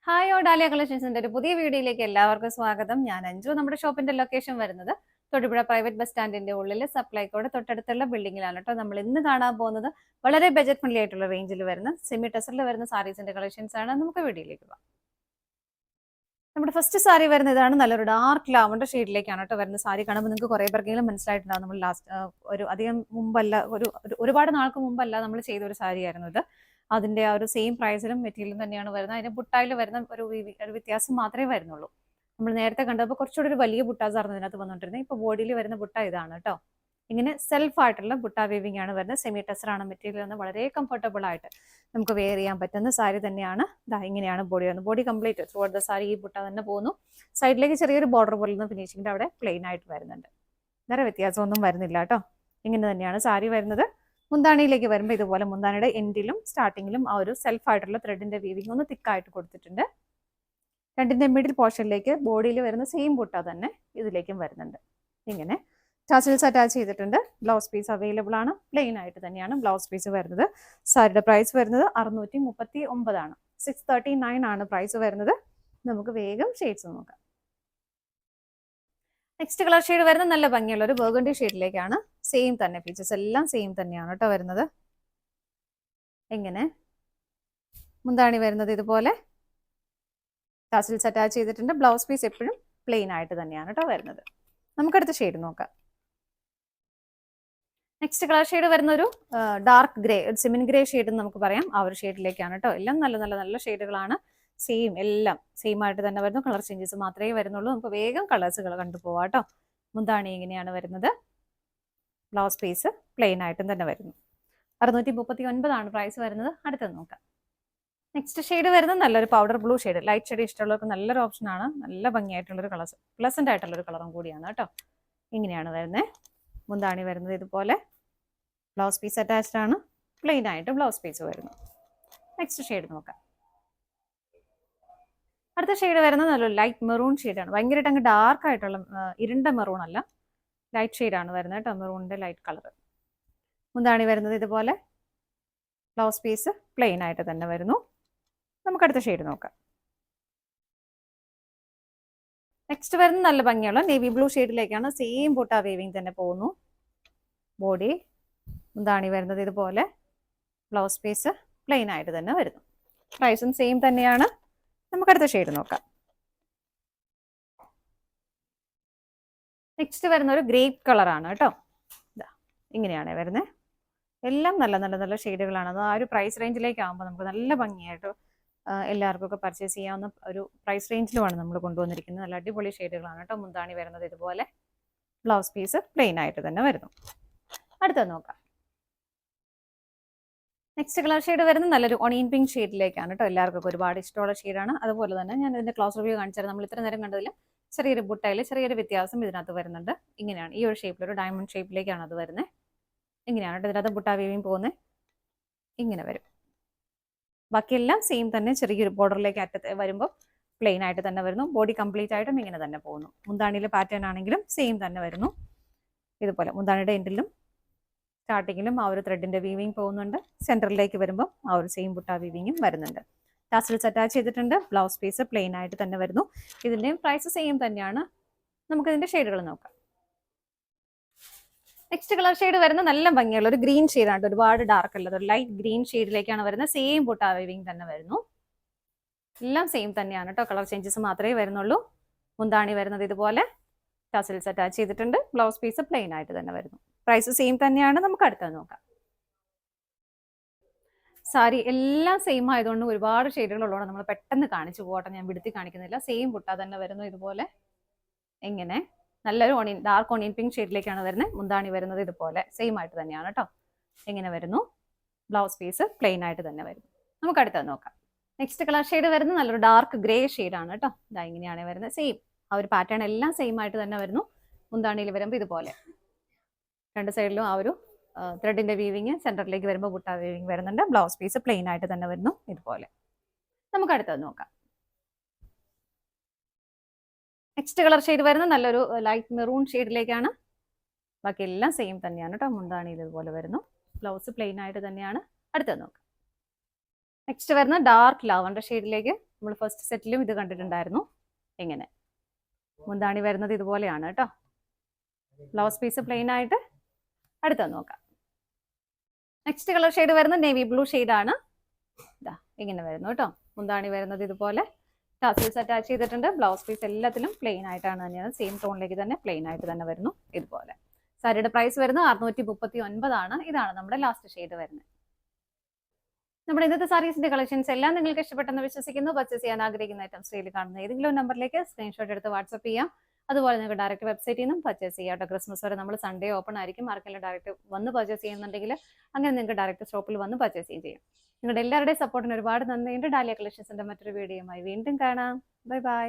Hi dahlia കളക്ഷൻസിന്റെ ഒരു പുതിയ വീഡിയോയിലേക്ക് എല്ലാവർക്കും സ്വാഗതം. ഞാൻ അഞ്ജു. നമ്മുടെ ഷോപ്പിന്റെ ലൊക്കേഷൻ വരുന്നത് തൊടുപുഴ പ്രൈവറ്റ് ബസ് സ്റ്റാൻഡിന്റെ ഉള്ളിൽ സപ്ലൈകോട് തൊട്ടടുത്തുള്ള ബിൽഡിംഗിലാണ് കേട്ടോ. നമ്മൾ ഇന്ന് കാണാൻ പോകുന്നത് വളരെ ബജറ്റ് ഫ്രണ്ട്ലി ആയിട്ടുള്ള റേഞ്ചിൽ വരുന്ന സെമി ടെസറിൽ വരുന്ന സാരീസിന്റെ കളക്ഷൻസ് ആണ്. നമുക്ക് വീഡിയോയിലേക്ക് പോകാം. നമ്മുടെ ഫസ്റ്റ് സാരി വരുന്ന ഇതാണ്. നല്ലൊരു ഡാർക്ക് ലാവണ്ടർ ഷെയ്ഡിലേക്കാണ് കേട്ടോ വരുന്ന. സാരി കാണുമ്പോൾ നിങ്ങൾക്ക് കുറെ പേർക്കെങ്കിലും മനസ്സിലായിട്ടുണ്ടാവും. നമ്മൾ ഒരു അധികം മുമ്പല്ല, ഒരുപാട് നാൾക്ക് മുമ്പല്ല നമ്മൾ ചെയ്ത ഒരു സാരി ആയിരുന്നു ഇത്. അതിന്റെ ആ ഒരു സെയിം പ്രൈസിലും മെറ്റീരിയലും തന്നെയാണ് വരുന്നത്. അതിന്റെ ബുട്ടായിൽ വരുന്ന ഒരു വ്യത്യാസം മാത്രമേ വരുന്നുള്ളൂ. നമ്മൾ നേരത്തെ കണ്ടപ്പോൾ കുറച്ചുകൂടി ഒരു വലിയ ബുട്ടാസ് ആയിരുന്നു ഇതിനകത്ത് വന്നുകൊണ്ടിരുന്നത്. ഇപ്പൊ ബോഡിയിൽ വരുന്ന ബുട്ട ഇതാണ് കേട്ടോ. ഇങ്ങനെ സെൽഫ് ആയിട്ടുള്ള ബുട്ട വീവിംഗ് ആണ് വരുന്നത്. സെമി ടെസറാണ് മെറ്റീരിയൽ എന്ന്. വളരെ കംഫർട്ടബിൾ ആയിട്ട് നമുക്ക് വെയർ ചെയ്യാൻ പറ്റുന്ന സാരി തന്നെയാണ്. ഇങ്ങനെയാണ് ബോഡി വരുന്നത്. Body complete through out the sari ഈ ബുട്ട തന്നെ പോകുന്നു. സൈഡിലേക്ക് ചെറിയൊരു ബോർഡർ പോലെ ഫിനിഷിങ്ങിന്റെ അവിടെ പ്ലെയിൻ ആയിട്ട് വരുന്നുണ്ട്. വേറെ വ്യത്യാസമൊന്നും വരുന്നില്ല കേട്ടോ. ഇങ്ങനെ തന്നെയാണ് സാരി വരുന്നത്. മുന്താണിയിലേക്ക് വരുമ്പോൾ ഇതുപോലെ മുന്താണിയുടെ എൻഡിലും സ്റ്റാർട്ടിങ്ങിലും ആ ഒരു സെൽഫ് ആയിട്ടുള്ള ത്രെഡിന്റെ വീവിംഗ് ഒന്ന് തിക്കായിട്ട് കൊടുത്തിട്ടുണ്ട്. രണ്ടിന്റെ മിഡിൽ പോർഷനിലേക്ക് ബോഡിയിൽ വരുന്ന സെയിം ബുട്ട തന്നെ ഇതിലേക്കും വരുന്നുണ്ട്. ഇങ്ങനെ ടാസിൽസ് അറ്റാച്ച് ചെയ്തിട്ടുണ്ട്. ബ്ലൗസ് പീസ് അവൈലബിൾ ആണ്. പ്ലെയിൻ ആയിട്ട് തന്നെയാണ് ബ്ലൗസ് പീസ് വരുന്നത്. സാരിയുടെ പ്രൈസ് വരുന്നത് 639 ആണ്. 639 ആണ് പ്രൈസ് വരുന്നത്. നമുക്ക് വേഗം ഷെയ്ഡ്സ് നോക്കാം. നെക്സ്റ്റ് കളർ ഷെയ്ഡ് വരുന്നത് നല്ല ഭംഗിയുള്ള ഒരു ബർഗണ്ടി ഷെയ്ഡിലേക്കാണ്. സെയിം തന്നെ ഫീച്ചേഴ്സ് എല്ലാം സെയിം തന്നെയാണ് കേട്ടോ വരുന്നത്. എങ്ങനെ മുന്താണി വരുന്നത് ഇതുപോലെ ടാസിൽസ് അറ്റാച്ച് ചെയ്തിട്ടുണ്ട്. ബ്ലൗസ് പീസ് എപ്പോഴും പ്ലെയിൻ ആയിട്ട് തന്നെയാണ് കേട്ടോ വരുന്നത്. നമുക്കടുത്ത ഷെയ്ഡ് നോക്കാം. നെക്സ്റ്റ് കളർ ഷെയ്ഡ് വരുന്ന ഒരു ഡാർക്ക് ഗ്രേ, ഒരു സിമിൻ ഗ്രേ ഷെയ്ഡ് എന്ന് നമുക്ക് പറയാം. ആ ഒരു ഷെയ്ഡിലേക്കാണ് കേട്ടോ. എല്ലാം നല്ല നല്ല നല്ല ഷെയ്ഡുകളാണ്. സെയിം എല്ലാം സെയിം ആയിട്ട് തന്നെ വരുന്നു. കളർ ചേഞ്ചസ് മാത്രമേ വരുന്നുള്ളൂ. നമുക്ക് വേഗം കളേഴ്സുകൾ കണ്ടുപോവാം കേട്ടോ. മുന്താണി ഇങ്ങനെയാണ് വരുന്നത്. ബ്ലൗസ് പീസ് പ്ലെയിൻ ആയിട്ടും തന്നെ വരുന്നു. 639 ആണ് പ്രൈസ് വരുന്നത്. അടുത്തത് നോക്കാം. നെക്സ്റ്റ് ഷെയ്ഡ് വരുന്നത് നല്ലൊരു powder blue shade. Light shade ഇഷ്ടമുള്ളവർക്ക് നല്ലൊരു ഓപ്ഷനാണ്. നല്ല ഭംഗിയായിട്ടുള്ളൊരു കളർ, പ്ലസന്റ് ആയിട്ടുള്ളൊരു കളറും കൂടിയാണ് കേട്ടോ. ഇങ്ങനെയാണ് വരുന്നത്. മുന്താണി വരുന്നത് ഇതുപോലെ. ബ്ലൗസ് പീസ് അറ്റാച്ച്ഡ് ആണ്. പ്ലെയിൻ ആയിട്ട് ബ്ലൗസ് പീസ് വരുന്നു. നെക്സ്റ്റ് ഷെയ്ഡ് നോക്കാം. അടുത്ത ഷെയ്ഡ് വരുന്നത് നല്ലൊരു ലൈറ്റ് മെറൂൺ ഷെയ്ഡാണ്. ഭയങ്കരമായിട്ട് അങ്ങ് ഡാർക്ക് ആയിട്ടുള്ള ഇരുണ്ട മെറൂൺ അല്ല, ലൈറ്റ് ഷെയ്ഡാണ് വരുന്നത് കേട്ടോ. മെറൂണിന്റെ ലൈറ്റ് കളർ. മുന്താണി വരുന്നത് ഇതുപോലെ. ബ്ലൗസ് പീസ് പ്ലെയിൻ ആയിട്ട് തന്നെ വരുന്നു. നമുക്ക് അടുത്ത ഷെയ്ഡ് നോക്കാം. നെക്സ്റ്റ് വരുന്നത് നല്ല ഭംഗിയുള്ള നേവി ബ്ലൂ ഷെയ്ഡിലേക്കാണ്. സെയിം ബുട്ട വീവിംഗ് തന്നെ പോകുന്നു. ബോഡി മുന്താണി വരുന്നത് ഇതുപോലെ. ബ്ലൗസ് പീസ് പ്ലെയിൻ ആയിട്ട് തന്നെ വരുന്നു. പ്രൈസും സെയിം തന്നെയാണ്. നമുക്കടുത്ത ഷെയ്ഡ് നോക്കാം. നെക്സ്റ്റ് വരുന്ന ഒരു ഗ്രേപ്പ് കളറാണ് കേട്ടോ. ഇങ്ങനെയാണ് വരുന്നത്. എല്ലാം നല്ല നല്ല നല്ല ഷെയ്ഡുകളാണ്. അത് ആ ഒരു പ്രൈസ് റേഞ്ചിലേക്ക് ആകുമ്പോൾ നമുക്ക് നല്ല ഭംഗിയായിട്ട് എല്ലാവർക്കും ഒക്കെ പർച്ചേസ് ചെയ്യാവുന്ന ഒരു പ്രൈസ് റേഞ്ചിലുമാണ് നമ്മൾ കൊണ്ടുവന്നിരിക്കുന്നത്. നല്ല അടിപൊളി ഷെയ്ഡുകളാണ് കേട്ടോ. മുന്താണി വരുന്നത് ഇതുപോലെ. ബ്ലൗസ് പീസ് പ്ലെയിൻ ആയിട്ട് തന്നെ വരുന്നു. അടുത്തത് നോക്കാം. നെക്സ്റ്റ് കളർ ഷെയ്ഡ് വരുന്നത് നല്ലൊരു ഒണിയൻ പിങ്ക് ഷെയ്ഡിലേക്കാണ് കേട്ടോ. എല്ലാവർക്കും ഒരുപാട് ഇഷ്ടമുള്ള ഷെയ്ഡാണ്. അതുപോലെ തന്നെ ഞാൻ ഇതിന്റെ ക്ലോസ് റിവ്യൂ കാണിച്ചാൽ നമ്മൾ ഇത്ര നേരം കണ്ടതിൽ ചെറിയൊരു ബുട്ടയിൽ ചെറിയൊരു വ്യത്യാസം ഇതിനകത്ത് വരുന്നുണ്ട്. ഇങ്ങനെയാണ് ഈ ഒരു ഷേപ്പിലൊരു ഡയമണ്ട് ഷേപ്പിലേക്കാണ് അത് വരുന്നത്. ഇങ്ങനെയാണ് കേട്ടോ ഇതിനകത്ത് ബുട്ട വീവിയും പോകുന്നത്. ഇങ്ങനെ വരും. ബാക്കിയെല്ലാം സെയിം തന്നെ. ചെറിയൊരു ബോർഡറിലേക്ക് അറ്റത്ത് വരുമ്പോൾ പ്ലെയിൻ ആയിട്ട് തന്നെ വരുന്നു. ബോഡി കംപ്ലീറ്റ് ആയിട്ടും ഇങ്ങനെ തന്നെ പോകുന്നു. മുന്താണിയിലെ പാറ്റേൺ ആണെങ്കിലും സെയിം തന്നെ വരുന്നു. ഇതുപോലെ മുന്താണിയുടെ എൻഡിലും സ്റ്റാർട്ടിങ്ങിലും ആ ഒരു ത്രെഡിന്റെ വീവിംഗ് പോകുന്നുണ്ട്. സെന്ററിലേക്ക് വരുമ്പോൾ ആ ഒരു സെയിം ബുട്ട വീവിങ്ങും വരുന്നുണ്ട്. ടാസിൽസ് അറ്റാച്ച് ചെയ്തിട്ടുണ്ട്. ബ്ലൗസ് പീസ് പ്ലെയിൻ ആയിട്ട് തന്നെ വരുന്നു. ഇതിന്റെയും പ്രൈസ് സെയിം തന്നെയാണ്. നമുക്ക് ഇതിന്റെ ഷെയ്ഡുകൾ നോക്കാം. നെക്സ്റ്റ് കളർ ഷെയ്ഡ് വരുന്നത് നല്ല ഭംഗിയുള്ള ഒരു ഗ്രീൻ ഷെയ്ഡാണ്. ഒരുപാട് ഡാർക്ക് അല്ലത്, ഒരു ലൈറ്റ് ഗ്രീൻ ഷെയ്ഡിലേക്കാണ് വരുന്നത്. സെയിം ബുട്ട വീവിംഗ് തന്നെ വരുന്നു. എല്ലാം സെയിം തന്നെയാണ് കേട്ടോ. കളർ ചേഞ്ചസ് മാത്രമേ വരുന്നുള്ളൂ. മുന്താണി വരുന്നത് ഇതുപോലെ. ടാസിൽസ് അറ്റാച്ച് ചെയ്തിട്ടുണ്ട്. ബ്ലൗസ് പീസ് പ്ലെയിൻ ആയിട്ട് തന്നെ വരുന്നു. പ്രൈസ് സെയിം തന്നെയാണ്. നമുക്ക് അടുത്തത് നോക്കാം. സാരി എല്ലാം സെയിം ആയതുകൊണ്ട് ഒരുപാട് ഷെയ്ഡുകൾ ഉള്ളതുകൊണ്ട് നമ്മൾ പെട്ടെന്ന് കാണിച്ചു പോകട്ടെ. ഞാൻ വിടുത്തി കാണിക്കുന്നില്ല. സെയിം ബുട്ട തന്നെ വരുന്നു ഇതുപോലെ. എങ്ങനെ നല്ലൊരു ഡാർക്ക് ഓണിയൻ പിങ്ക് ഷെയ്ഡിലേക്കാണ് വരുന്നത്. മുന്താണി വരുന്നത് ഇതുപോലെ സെയിം ആയിട്ട് തന്നെയാണ് കേട്ടോ. എങ്ങനെ വരുന്നു. ബ്ലൗസ് പീസ് പ്ലെയിൻ ആയിട്ട് തന്നെ വരുന്നു. നമുക്ക് അടുത്തത് നോക്കാം. നെക്സ്റ്റ് കളർ ഷെയ്ഡ് വരുന്നത് നല്ലൊരു ഡാർക്ക് ഗ്രേ ഷെയ്ഡാണ് കേട്ടോ. ഇതാ ഇങ്ങനെയാണ് വരുന്നത്. സെയിം ആ ഒരു പാറ്റേൺ എല്ലാം സെയിം ആയിട്ട് തന്നെ വരുന്നു. മുന്താണിയിൽ വരുമ്പോൾ ഇതുപോലെ രണ്ട് സൈഡിലും ആ ഒരു ത്രെഡിന്റെ വീവിങ്. സെന്ററിലേക്ക് വരുമ്പോൾ ബുട്ട വീവിങ് വരുന്നുണ്ട്. ബ്ലൗസ് പീസ് പ്ലെയിൻ ആയിട്ട് തന്നെ വരുന്നു ഇതുപോലെ. നമുക്ക് അടുത്തത് നോക്കാം. നെക്സ്റ്റ് കളർ ഷെയ്ഡ് വരുന്നത് നല്ലൊരു ലൈറ്റ് മെറൂൺ ഷെയ്ഡിലേക്കാണ്. ബാക്കി എല്ലാം സെയിം തന്നെയാണ് കേട്ടോ. മുന്താണിയിൽ ഇതുപോലെ വരുന്നു. ബ്ലൗസ് പ്ലെയിൻ ആയിട്ട് തന്നെയാണ്. അടുത്തത് നോക്കാം. നെക്സ്റ്റ് വരുന്ന ഡാർക്ക് ലാവണ്ടർ ഷെയ്ഡിലേക്ക് നമ്മൾ ഫസ്റ്റ് സെറ്റിലും ഇത് കണ്ടിട്ടുണ്ടായിരുന്നു. ഇങ്ങനെ മുന്താണി വരുന്നത് ഇതുപോലെയാണ് കേട്ടോ. ബ്ലൗസ് പീസ് പ്ലെയിൻ ആയിട്ട്. അടുത്തത് നോക്കാം. നെക്സ്റ്റ് കളർ ഷെയ്ഡ് വരുന്നത് നേവി ബ്ലൂ ആണ്. ഇതാ ഇങ്ങനെ വരുന്നു കേട്ടോ. മുന്താണി വരുന്നത് ഇതുപോലെ ടാസിൽസ് അറ്റാച്ച് ചെയ്തിട്ടുണ്ട്. ബ്ലൗസ് പീസ് എല്ലാത്തിലും പ്ലെയിൻ ആയിട്ടാണ് തന്നെയാണ്. സെയിം ടോണിലേക്ക് തന്നെ പ്ലെയിൻ ആയിട്ട് തന്നെ വരുന്നു ഇതുപോലെ. സാരിയുടെ പ്രൈസ് വരുന്നത് 639 ഇതാണ് നമ്മുടെ ലാസ്റ്റ് ഷെയ്ഡ് വരുന്നത്. നമ്മുടെ ഇന്നത്തെ സാരീസിന്റെ കളക്ഷൻസ് എല്ലാം നിങ്ങൾക്ക് ഇഷ്ടപ്പെട്ടെന്ന് വിശ്വസിക്കുന്നു. പർച്ചേസ് ചെയ്യാൻ ആഗ്രഹിക്കുന്ന ഐറ്റം സ്ക്രീനിൽ കാണുന്ന ഏതെങ്കിലും നമ്പറിലേക്ക് സ്ക്രീൻഷോട്ട് എടുത്ത് വാട്സ്ആപ്പ് ചെയ്യാം. അതുപോലെ നിങ്ങൾക്ക് ഡയറക്റ്റ് വെബ്സൈറ്റിൽ നിന്നും പർച്ചേസ് ചെയ്യാം കേട്ടോ. ക്രിസ്മസ് വരെ നമ്മൾ സൺഡേ ഓപ്പൺ ആയിരിക്കും. ആർക്കെങ്കിലും ഡയറക്റ്റ് വന്ന് പർച്ചേസ് ചെയ്യുന്നുണ്ടെങ്കിൽ അങ്ങനെ നിങ്ങൾക്ക് ഡയറക്റ്റ് ഷോപ്പിൽ വന്ന് പർച്ചേസ് ചെയ്യാം. നിങ്ങളുടെ എല്ലാവരുടെയും സപ്പോർട്ടിന് ഒരുപാട് നന്ദിയുണ്ട്. ഡാലിയ കളക്ഷൻസിന്റെ മറ്റൊരു വീഡിയോയുമായി വീണ്ടും കാണാം. Bye bye.